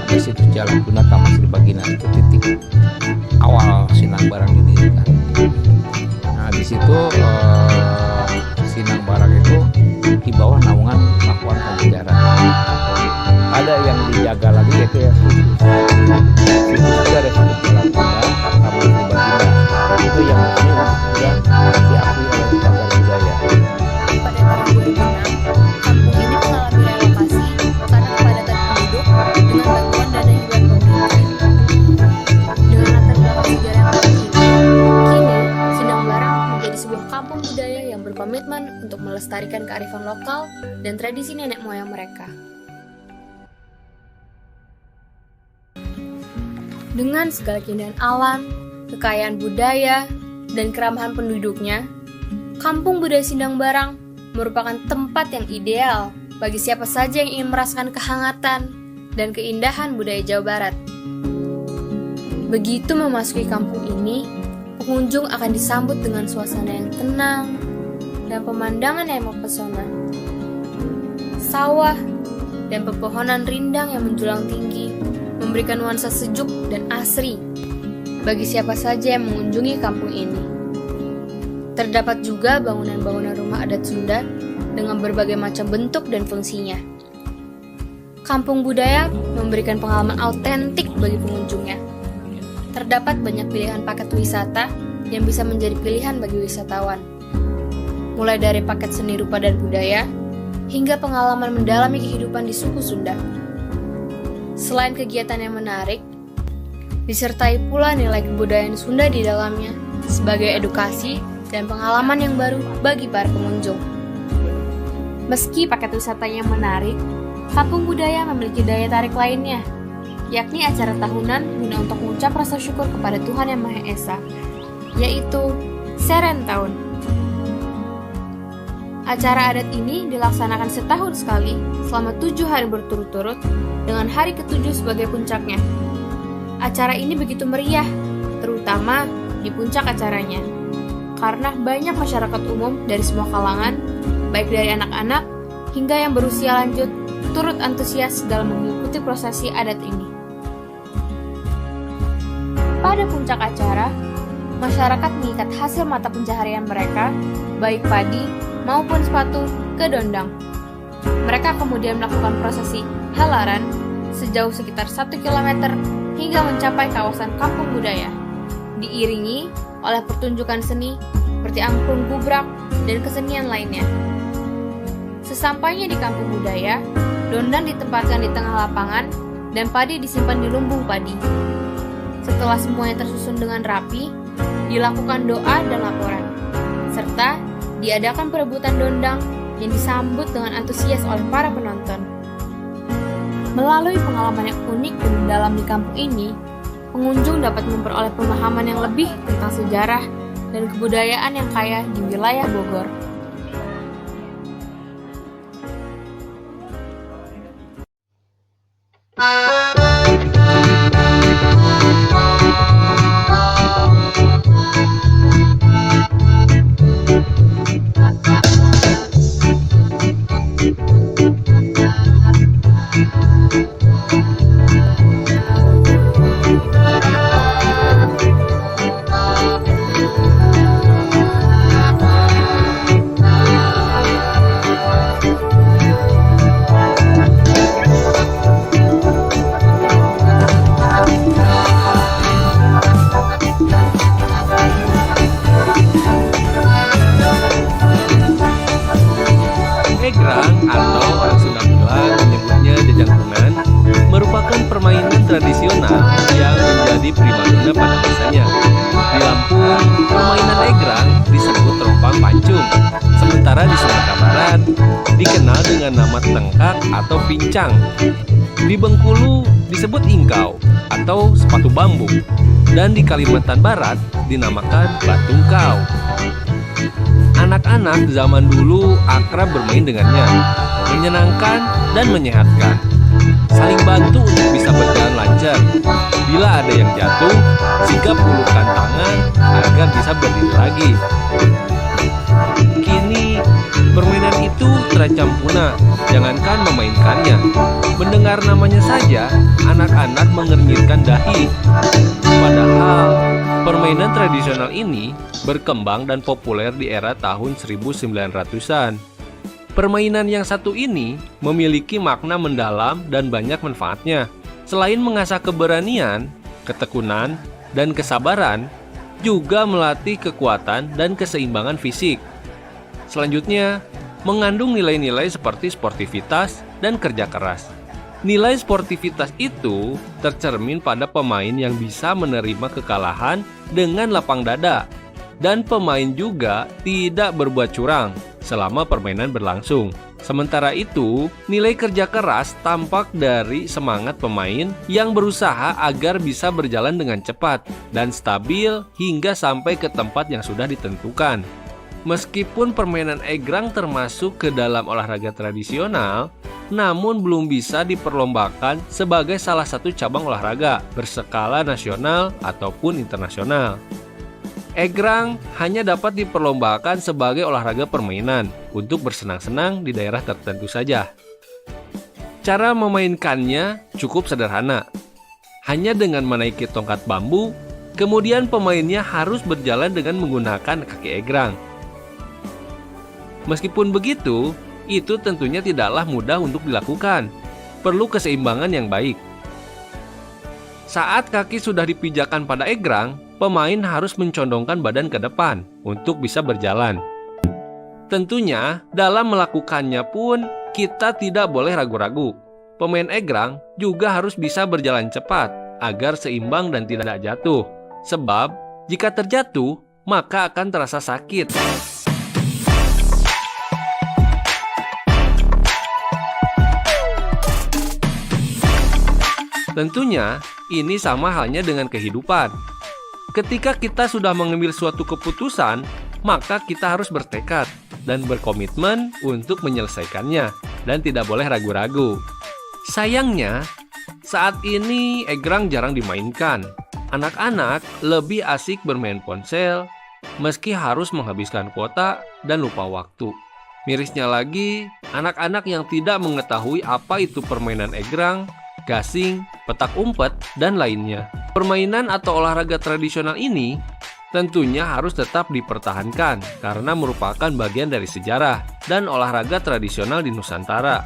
ada situs Jalan Tuna Taman Sri Baginda, itu titik awal Sinang Barang didirikan. Nah di situ Sinang Barang itu di bawah naungan Pakuan Pajajaran. Ada yang dijaga lagi yaitu ya situs itu ada situs Jalan Tuna Taman Sri Baginda, itu yang resmi sudah diakui oleh cagar budaya. Pada tahun 2006, kampung ini mengalami relokasi karena kepadatan penduduk dengan bantuan dana hibah pemerintah. Dengan latar belakang sejarah yang ini, kini Sindang Barang menjadi sebuah kampung budaya yang berkomitmen untuk melestarikan kearifan lokal dan tradisi nenek moyang mereka. Dengan segala keindahan alam, kekayaan budaya, dan keramahan penduduknya, Kampung Budaya Sindang Barang merupakan tempat yang ideal bagi siapa saja yang ingin merasakan kehangatan dan keindahan budaya Jawa Barat. Begitu memasuki kampung ini, pengunjung akan disambut dengan suasana yang tenang dan pemandangan yang mempesona. Sawah dan pepohonan rindang yang menjulang tinggi memberikan nuansa sejuk dan asri bagi siapa saja yang mengunjungi kampung ini. Terdapat juga bangunan-bangunan rumah adat Sunda dengan berbagai macam bentuk dan fungsinya. Kampung budaya memberikan pengalaman autentik bagi pengunjungnya. Terdapat banyak pilihan paket wisata yang bisa menjadi pilihan bagi wisatawan. Mulai dari paket seni rupa dan budaya, hingga pengalaman mendalami kehidupan di suku Sunda. Selain kegiatan yang menarik, disertai pula nilai kebudayaan Sunda di dalamnya sebagai edukasi dan pengalaman yang baru bagi para pengunjung. Meski paket wisatanya menarik, kampung budaya memiliki daya tarik lainnya, yakni acara tahunan guna untuk mengucap rasa syukur kepada Tuhan Yang Maha Esa, yaitu Seren Tahun. Acara adat ini dilaksanakan setahun sekali selama 7 hari berturut-turut dengan hari ke-7 sebagai puncaknya. Acara ini begitu meriah, terutama di puncak acaranya, karena banyak masyarakat umum dari semua kalangan, baik dari anak-anak hingga yang berusia lanjut, turut antusias dalam mengikuti prosesi adat ini. Pada puncak acara, masyarakat mengikat hasil mata pencaharian mereka, baik padi maupun sepatu, ke dondang. Mereka kemudian melakukan prosesi halaran sejauh sekitar 1 km hingga mencapai kawasan kampung budaya, diiringi oleh pertunjukan seni seperti angklung gubrak dan kesenian lainnya. Sesampainya di kampung budaya, dondang ditempatkan di tengah lapangan dan padi disimpan di lumbung padi. Setelah semuanya tersusun dengan rapi, dilakukan doa dan laporan, serta diadakan perebutan dondang yang disambut dengan antusias oleh para penonton. Melalui pengalaman yang unik dan mendalam di kampung ini, pengunjung dapat memperoleh pemahaman yang lebih tentang sejarah dan kebudayaan yang kaya di wilayah Bogor. Egrang atau orang Sunda bilang menyebutnya jajangkungan merupakan permainan tradisional yang menjadi primadona pada masanya. Di Lampung, permainan egrang disebut teropang pancung, sementara di Sumatera Barat dikenal dengan nama tengkak atau pincang. Di Bengkulu disebut ingkau atau sepatu bambu, dan di Kalimantan Barat dinamakan batungkau. Anak-anak zaman dulu akrab bermain dengannya, menyenangkan dan menyehatkan, saling bantu untuk bisa berjalan lancar. Bila ada yang jatuh, sigap ulurkan tangan agar bisa berdiri lagi. Kini, permainan itu terancam punah berguna, jangankan memainkannya. Mendengar namanya saja, anak-anak mengernyitkan dahi. Padahal, permainan tradisional ini berkembang dan populer di era tahun 1900-an. Permainan yang satu ini memiliki makna mendalam dan banyak manfaatnya. Selain mengasah keberanian, ketekunan, dan kesabaran, juga melatih kekuatan dan keseimbangan fisik. Selanjutnya, mengandung nilai-nilai seperti sportivitas dan kerja keras. Nilai sportivitas itu tercermin pada pemain yang bisa menerima kekalahan dengan lapang dada, dan pemain juga tidak berbuat curang selama permainan berlangsung. Sementara itu, nilai kerja keras tampak dari semangat pemain yang berusaha agar bisa berjalan dengan cepat dan stabil hingga sampai ke tempat yang sudah ditentukan. Meskipun permainan egrang termasuk ke dalam olahraga tradisional, namun belum bisa diperlombakan sebagai salah satu cabang olahraga berskala nasional ataupun internasional. Egrang hanya dapat diperlombakan sebagai olahraga permainan untuk bersenang-senang di daerah tertentu saja. Cara memainkannya cukup sederhana. Hanya dengan menaiki tongkat bambu, kemudian pemainnya harus berjalan dengan menggunakan kaki egrang. Meskipun begitu, itu tentunya tidaklah mudah untuk dilakukan. Perlu keseimbangan yang baik. Saat kaki sudah dipijakan pada egrang, pemain harus mencondongkan badan ke depan untuk bisa berjalan. Tentunya, dalam melakukannya pun kita tidak boleh ragu-ragu. Pemain egrang juga harus bisa berjalan cepat agar seimbang dan tidak jatuh. Sebab, jika terjatuh, maka akan terasa sakit. Tentunya, ini sama halnya dengan kehidupan. Ketika kita sudah mengambil suatu keputusan, maka kita harus bertekad dan berkomitmen untuk menyelesaikannya dan tidak boleh ragu-ragu. Sayangnya, saat ini egrang jarang dimainkan. Anak-anak lebih asik bermain ponsel, meski harus menghabiskan kuota dan lupa waktu. Mirisnya lagi, anak-anak yang tidak mengetahui apa itu permainan egrang, gasing, petak umpet, dan lainnya. Permainan atau olahraga tradisional ini tentunya harus tetap dipertahankan karena merupakan bagian dari sejarah dan olahraga tradisional di Nusantara.